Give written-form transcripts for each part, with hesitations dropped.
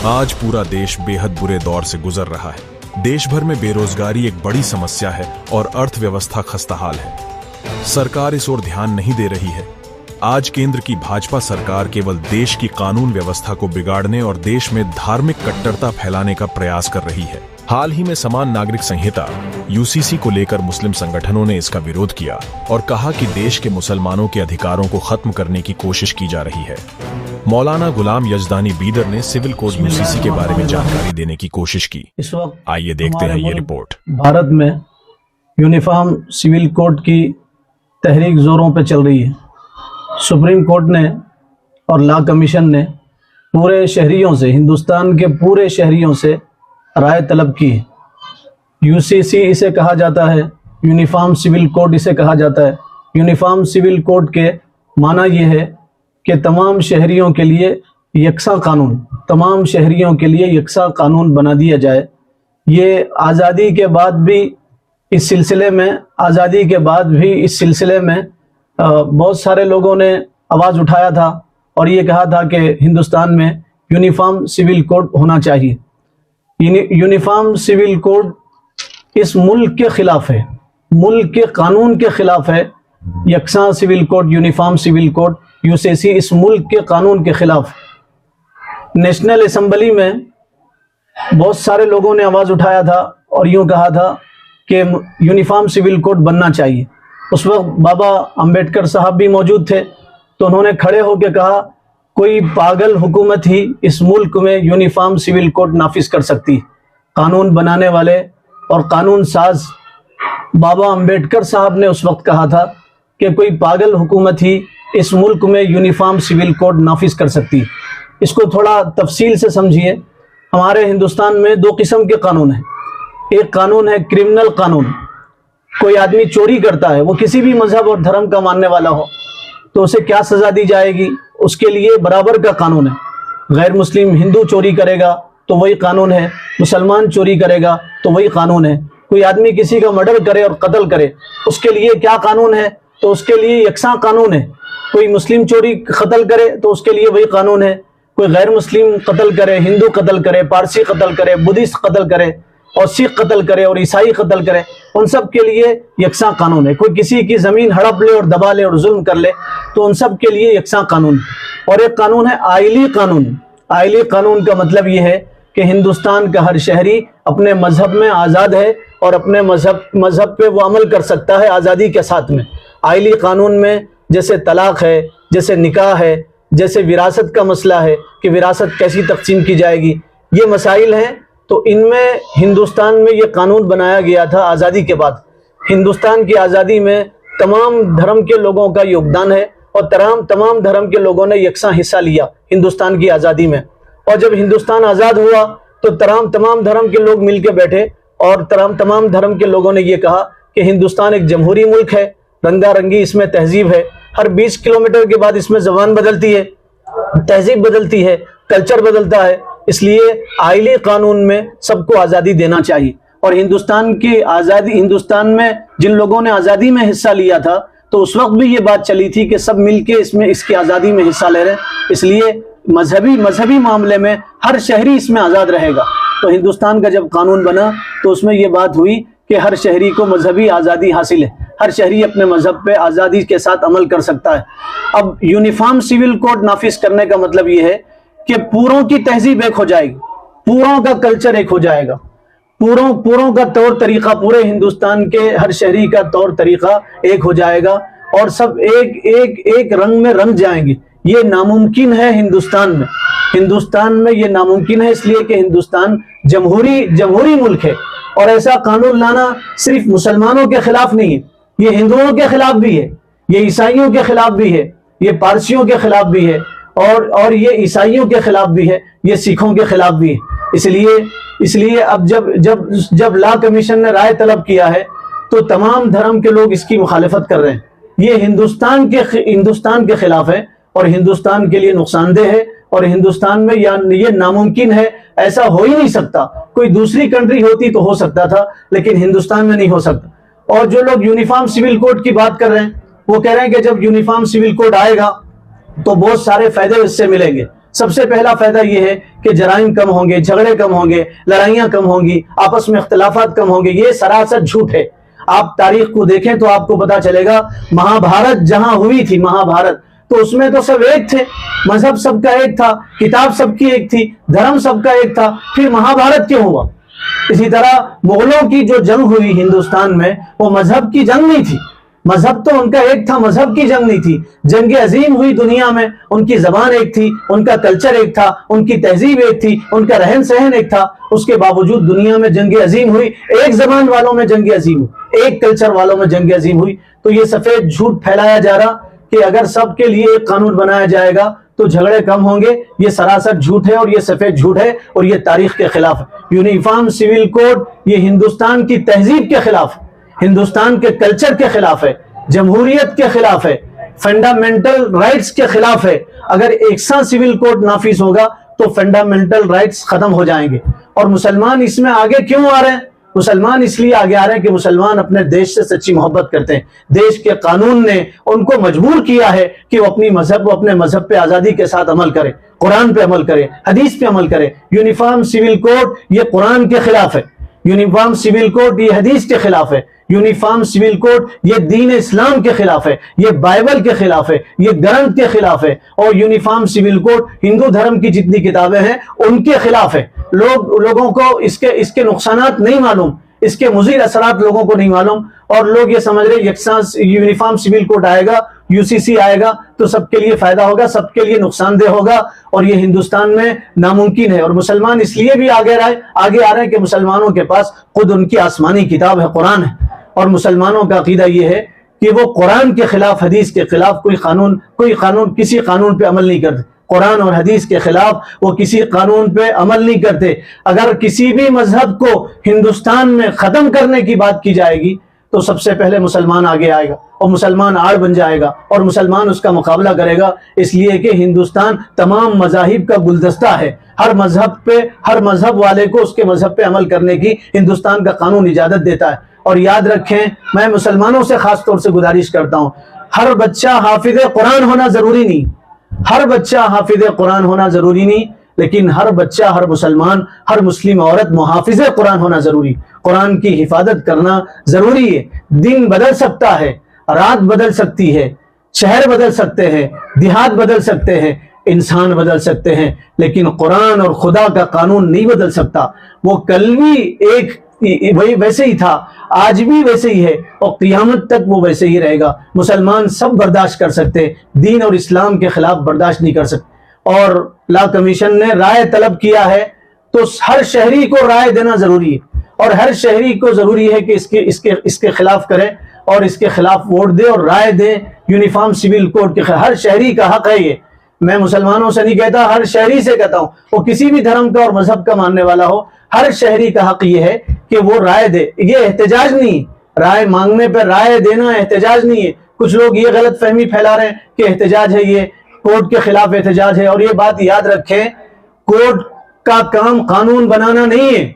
आज पूरा देश बेहद बुरे दौर से गुजर रहा है। देश भर में बेरोजगारी एक बड़ी समस्या है और अर्थव्यवस्था खस्ताहाल है। सरकार इस ओर ध्यान नहीं दे रही है। आज केंद्र की भाजपा सरकार केवल देश की कानून व्यवस्था को बिगाड़ने और देश में धार्मिक कट्टरता फैलाने का प्रयास कर रही है। हाल ही में समान नागरिक संहिता यूसीसी को लेकर मुस्लिम संगठनों ने इसका विरोध किया और कहा कि देश के मुसलमानों के अधिकारों को खत्म करने की कोशिश की जा रही है। मौलाना गुलाम यजदानी बीदर ने सिविल कोड यूसीसी के बारे में जानकारी देने की कोशिश की। इस वक्त आइए देखते हैं ये रिपोर्ट। भारत में यूनिफॉर्म सिविल कोड की तहरीक जोरों पर चल रही है। सुप्रीम कोर्ट ने और लॉ कमीशन ने पूरे शहरियों से, हिंदुस्तान के पूरे शहरियों से राय तलब की है। यूसीसी इसे कहा जाता है, यूनिफॉर्म सिविल कोड इसे कहा जाता है। यूनिफॉर्म सिविल कोड के माना ये है कि तमाम शहरियों के लिए यकसा कानून, तमाम शहरियों के लिए यकसा कानून बना दिया जाए। ये आज़ादी के बाद भी इस सिलसिले में, आज़ादी के बाद भी इस सिलसिले में बहुत सारे लोगों ने आवाज़ उठाया था और ये कहा था कि हिंदुस्तान में यूनिफॉर्म सिविल कोड होना चाहिए। यूनिफॉर्म सिविल कोड इस मुल्क के खिलाफ है, मुल्क के कानून के खिलाफ है। यकसा civil code, uniform civil code, UCC इस मुल्क के कानून के खिलाफ। नेशनल असेंबली में बहुत सारे लोगों ने आवाज़ उठाया था और यूँ कहा था कि यूनिफॉर्म सिविल कोड बनना चाहिए। उस वक्त बाबा अंबेडकर साहब भी मौजूद थे, तो उन्होंने खड़े होकर कहा कोई पागल हुकूमत ही इस मुल्क में यूनिफॉर्म सिविल कोड नाफिज कर सकती। कानून बनाने वाले और कानून साज बाबा अंबेडकर साहब ने उस वक्त कहा था कि कोई पागल हुकूमत ही इस मुल्क में यूनिफॉर्म सिविल कोड नाफिज कर सकती। इसको थोड़ा तफसील से समझिए। हमारे हिंदुस्तान में दो किस्म के कानून हैं। एक कानून है क्रिमिनल कानून। कोई आदमी चोरी करता है, वो किसी भी मजहब और धर्म का मानने वाला हो, तो उसे क्या सज़ा दी जाएगी, उसके लिए बराबर का कानून है। गैर मुस्लिम हिंदू चोरी करेगा तो वही कानून है, मुसलमान चोरी करेगा तो वही कानून है। कोई आदमी किसी का मर्डर करे और कत्ल करे, उसके लिए क्या कानून है, तो उसके लिए यकसा कानून है। कोई मुस्लिम चोरी कत्ल करे तो उसके लिए वही कानून है। कोई गैर मुस्लिम कत्ल करे, हिंदू कत्ल करे, पारसी कत्ल करे, बुद्धिस्ट कत्ल करे और सिख कत्ल करे और ईसाई कत्ल करे, उन सब के लिए यकसा कानून है। कोई किसी की ज़मीन हड़प ले और दबा ले और जुल्म कर ले तो उन सब के लिए यकसा कानून। और एक कानून है आइली कानून। आइली कानून का मतलब ये है कि हिंदुस्तान का हर शहरी अपने मजहब में आज़ाद है और अपने मजहब पे वो अमल कर सकता है आज़ादी के साथ में। आइली कानून में जैसे तलाक है, जैसे निकाह है, जैसे विरासत का मसला है कि विरासत कैसी तकसीम की जाएगी, ये मसाइल हैं। तो इनमें हिंदुस्तान में ये कानून बनाया गया था आज़ादी के बाद। हिंदुस्तान की आज़ादी में तमाम धर्म के लोगों का योगदान है और तमाम धर्म के लोगों ने यकसा हिस्सा लिया हिंदुस्तान की आज़ादी में। और जब हिंदुस्तान आज़ाद हुआ तो तमाम धर्म के लोग मिल के बैठे और तमाम धर्म के लोगों ने ये कहा कि हिंदुस्तान एक जमहूरी मुल्क है, रंगारंगी इसमें तहजीब है, हर 20 किलोमीटर के बाद इसमें ज़बान बदलती है, तहजीब बदलती है, कल्चर बदलता है। इसलिए आइली कानून में सबको आज़ादी देना चाहिए। और हिंदुस्तान की आज़ादी, हिंदुस्तान में जिन लोगों ने आज़ादी में हिस्सा लिया था तो उस वक्त भी ये बात चली थी कि सब मिलके इसकी आज़ादी में हिस्सा ले रहे हैं। इसलिए मजहबी मामले में हर शहरी इसमें आज़ाद रहेगा। तो हिंदुस्तान का जब कानून बना तो उसमें ये बात हुई कि हर शहरी को मजहबी आज़ादी हासिल है, हर शहरी अपने मजहब पे आज़ादी के साथ अमल कर सकता है। अब यूनिफॉर्म सिविल कोड नाफिज करने का मतलब ये है कि पूरों की तहजीब एक हो जाएगी, पूरों का कल्चर एक हो जाएगा, पूरों का तौर तरीका, पूरे हिंदुस्तान के हर शहरी का तौर तरीका एक हो जाएगा और सब एक रंग में रंग जाएंगे। ये नामुमकिन है हिंदुस्तान में। हिंदुस्तान में ये नामुमकिन है इसलिए कि हिंदुस्तान जमहूरी मुल्क है। और ऐसा कानून लाना सिर्फ मुसलमानों के खिलाफ नहीं है, ये हिंदुओं के खिलाफ भी है, ये ईसाइयों के खिलाफ भी है, ये पारसियों के खिलाफ भी है और ये ईसाइयों के खिलाफ भी है, ये सिखों के खिलाफ भी है। इसलिए अब जब लॉ कमीशन ने राय तलब किया है तो तमाम धर्म के लोग इसकी मुखालिफत कर रहे हैं। ये हिंदुस्तान के खिलाफ है और हिंदुस्तान के लिए नुकसानदेह है और हिंदुस्तान में ये नामुमकिन है, ऐसा हो ही नहीं सकता। कोई दूसरी कंट्री होती तो हो सकता था, लेकिन हिंदुस्तान में नहीं हो सकता। और जो लोग यूनिफॉर्म सिविल कोड की बात कर रहे हैं वो कह रहे हैं कि जब यूनिफॉर्म सिविल कोड आएगा तो बहुत सारे फायदे इससे मिलेंगे। سب سے پہلا فائدہ یہ ہے کہ جرائم کم ہوں گے، جھگڑے کم ہوں گے، لڑائیاں کم ہوں گی، آپس میں اختلافات کم ہوں گے. یہ سراسر جھوٹ ہے. آپ تاریخ کو دیکھیں تو آپ کو پتا چلے گا مہا بھارت جہاں ہوئی تھی، مہا بھارت، تو اس میں تو سب ایک تھے، مذہب سب کا ایک تھا، کتاب سب کی ایک تھی، دھرم سب کا ایک تھا. پھر مہا بھارت کیوں ہوا؟ اسی طرح مغلوں کی جو جنگ ہوئی ہندوستان میں وہ مذہب کی جنگ نہیں تھی، مذہب تو ان کا ایک تھا، مذہب کی جنگ نہیں تھی. جنگ عظیم ہوئی دنیا میں، ان کی زبان ایک تھی، ان کا کلچر ایک تھا، ان کی تہذیب ایک تھی، ان کا رہن سہن ایک تھا. اس کے باوجود دنیا میں جنگ عظیم ہوئی، ایک زبان والوں میں جنگ عظیم ہوئی، ایک کلچر والوں میں جنگ عظیم ہوئی. تو یہ سفید جھوٹ پھیلایا جا رہا کہ اگر سب کے لیے ایک قانون بنایا جائے گا تو جھگڑے کم ہوں گے، یہ سراسر جھوٹ ہے اور یہ سفید جھوٹ ہے اور یہ تاریخ کے خلاف ہے. یونیفارم سول کوڈ یہ ہندوستان کی تہذیب کے خلاف ہے، ہندوستان کے کلچر کے خلاف ہے، جمہوریت کے خلاف ہے، فنڈامنٹل رائٹس کے خلاف ہے. اگر یکساں سول کوڈ نافذ ہوگا تو فنڈامنٹل رائٹس ختم ہو جائیں گے. اور مسلمان اس میں آگے کیوں آ رہے ہیں؟ مسلمان اس لیے آگے آ رہے ہیں کہ مسلمان اپنے دیش سے سچی محبت کرتے ہیں. دیش کے قانون نے ان کو مجبور کیا ہے کہ وہ اپنے مذہب پہ آزادی کے ساتھ عمل کرے، قرآن پہ عمل کرے، حدیث پہ عمل کرے. یونیفارم سول کوڈ یہ قرآن کے خلاف ہے، یونیفارم سول کوڈ یہ حدیث کے خلاف ہے، یونیفارم سول کوڈ یہ دین اسلام کے خلاف ہے، یہ بائبل کے خلاف ہے، یہ گرنتھ کے خلاف ہے. اور یونیفارم سول کوڈ ہندو دھرم کی جتنی کتابیں ہیں ان کے خلاف ہے. لوگوں کو اس کے نقصانات نہیں معلوم، اس کے مضر اثرات لوگوں کو نہیں معلوم، اور لوگ یہ سمجھ رہے یکساں یونیفارم سول کوڈ آئے گا، UCC آئے گا تو سب کے لیے فائدہ ہوگا، سب کے لیے نقصان دہ ہوگا، اور یہ ہندوستان میں ناممکن ہے. اور مسلمان اس لیے بھی آگے آ رہے ہیں کہ مسلمانوں کے پاس خود ان کی آسمانی کتاب ہے، قرآن ہے. اور مسلمانوں کا عقیدہ یہ ہے کہ وہ قرآن کے خلاف، حدیث کے خلاف کسی قانون پہ عمل نہیں کرتے. قرآن اور حدیث کے خلاف وہ کسی قانون پہ عمل نہیں کرتے. اگر کسی بھی مذہب کو ہندوستان میں ختم کرنے کی بات کی جائے گی تو سب سے پہلے مسلمان آگے آئے گا اور مسلمان آڑ بن جائے گا اور مسلمان اس کا مقابلہ کرے گا. اس لیے کہ ہندوستان تمام مذاہب کا گلدستہ ہے. ہر مذہب والے کو اس کے مذہب پہ عمل کرنے کی ہندوستان کا قانون اجازت دیتا ہے. اور یاد رکھیں، میں مسلمانوں سے خاص طور سے گزارش کرتا ہوں، ہر بچہ حافظ قرآن ہونا ضروری نہیں، ہر بچہ حافظ قرآن ہونا ضروری نہیں، لیکن ہر بچہ، ہر مسلمان، ہر مسلم عورت محافظ قرآن ہونا ضروری. قرآن کی حفاظت کرنا ضروری ہے. دن بدل سکتا ہے، رات بدل سکتی ہے، شہر بدل سکتے ہیں، دیہات بدل سکتے ہیں، انسان بدل سکتے ہیں، لیکن قرآن اور خدا کا قانون نہیں بدل سکتا. وہ کل بھی ویسے ہی تھا، آج بھی ویسے ہی ہے، اور قیامت تک وہ ویسے ہی رہے گا. مسلمان سب برداشت کر سکتے، دین اور اسلام کے خلاف برداشت نہیں کر سکتے. اور لا کمیشن نے رائے طلب کیا ہے تو ہر شہری کو رائے دینا ضروری ہے، اور ہر شہری کو ضروری ہے کہ اس کے خلاف کرے اور اس کے خلاف ووٹ دے اور رائے دے. یونیفارم سول کوڈ کے خلاف ہر شہری کا حق ہے. یہ میں مسلمانوں سے نہیں کہتا، ہر شہری سے کہتا ہوں، وہ کسی بھی دھرم کا اور مذہب کا ماننے والا ہو، ہر شہری کا حق یہ ہے کہ وہ رائے دے. یہ احتجاج نہیں، رائے مانگنے پہ رائے دینا احتجاج نہیں ہے. کچھ لوگ یہ غلط فہمی پھیلا رہے ہیں کہ احتجاج ہے، یہ کورٹ کے خلاف احتجاج ہے. اور یہ بات یاد رکھیں، کورٹ کا کام قانون بنانا نہیں ہے.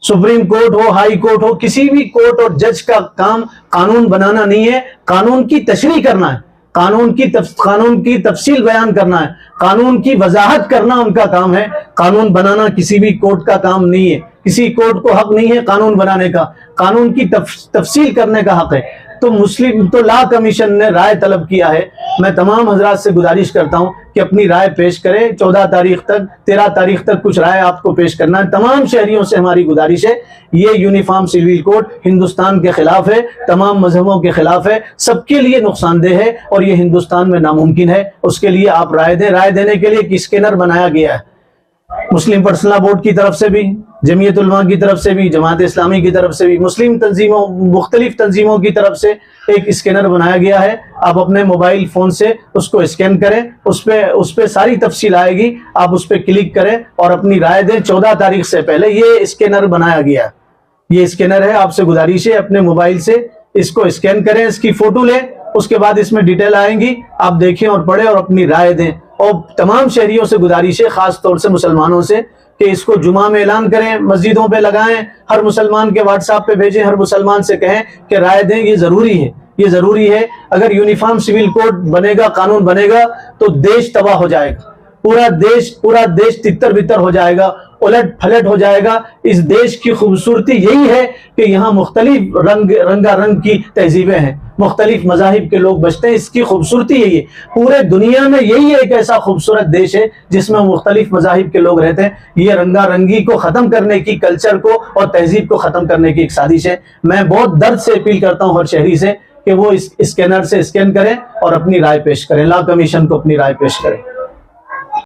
سپریم کورٹ ہو، ہائی کورٹ ہو، کسی بھی کورٹ اور جج کا کام قانون بنانا نہیں ہے، قانون کی تشریح کرنا ہے، قانون کی تفصیل بیان کرنا ہے، قانون کی وضاحت کرنا ان کا کام ہے. قانون بنانا کسی بھی کورٹ کا کام نہیں ہے. کسی کورٹ کو حق نہیں ہے قانون بنانے کا، قانون کی تفصیل کرنے کا حق ہے. تو لا کمیشن نے رائے طلب کیا ہے. میں تمام حضرات سے گزارش کرتا ہوں کہ اپنی رائے پیش کریں. 13 تاریخ تک کچھ رائے آپ کو پیش کرنا ہے. تمام شہریوں سے ہماری گزارش ہے، یہ یونیفارم سول کوڈ ہندوستان کے خلاف ہے، تمام مذہبوں کے خلاف ہے، سب کے لیے نقصان دہ ہے اور یہ ہندوستان میں ناممکن ہے. اس کے لیے آپ رائے دیں. رائے دینے کے لیے ایک اسکینر بنایا گیا ہے، مسلم پرسنل بورڈ کی طرف سے بھی، جمعیت علماء کی طرف سے بھی، جماعت اسلامی کی طرف سے بھی، مختلف تنظیموں کی طرف سے ایک اسکینر بنایا گیا ہے. آپ اپنے موبائل فون سے اس کو اسکین کریں، اس پہ ساری تفصیل آئے گی، آپ اس پہ کلک کریں اور اپنی رائے دیں. 14 تاریخ سے پہلے یہ اسکینر بنایا گیا ہے. یہ اسکینر ہے، آپ سے گزارش ہے اپنے موبائل سے اس کو اسکین کریں، اس کی فوٹو لیں، اس کے بعد اس میں ڈیٹیل آئیں گی، آپ دیکھیں اور پڑھیں اور اپنی رائے دیں. اور تمام شہریوں سے گزارش ہے، خاص طور سے مسلمانوں سے، کہ اس کو جمعہ میں اعلان کریں، مسجدوں پہ لگائیں، ہر مسلمان کے واٹس ایپ پہ بھیجیں، ہر مسلمان سے کہیں کہ رائے دیں. یہ ضروری ہے، یہ ضروری ہے. اگر یونیفارم سول کوڈ بنے گا، قانون بنے گا تو دیش تباہ ہو جائے گا. पूरा देश तितर बितर हो जाएगा, उलट फलट हो जाएगा। इस देश की खूबसूरती यही है कि यहाँ मुख्तलिफ रंगारंग की तहजीबें हैं, मुख्तलिफ मज़ाहिब के लोग बसते हैं। इसकी खूबसूरती यही है। पूरे दुनिया में यही एक ऐसा खूबसूरत देश है जिसमें मुख्तलिफ मज़ाहिब के लोग रहते हैं। ये रंगारंगी को ख़त्म करने की, कल्चर को और तहजीब को ख़त्म करने की एक साजिश है। मैं बहुत दर्द से अपील करता हूँ हर शहरी से कि वो इस स्कैनर से स्कैन करें और अपनी राय पेश करें, लॉ कमीशन को अपनी राय पेश करें।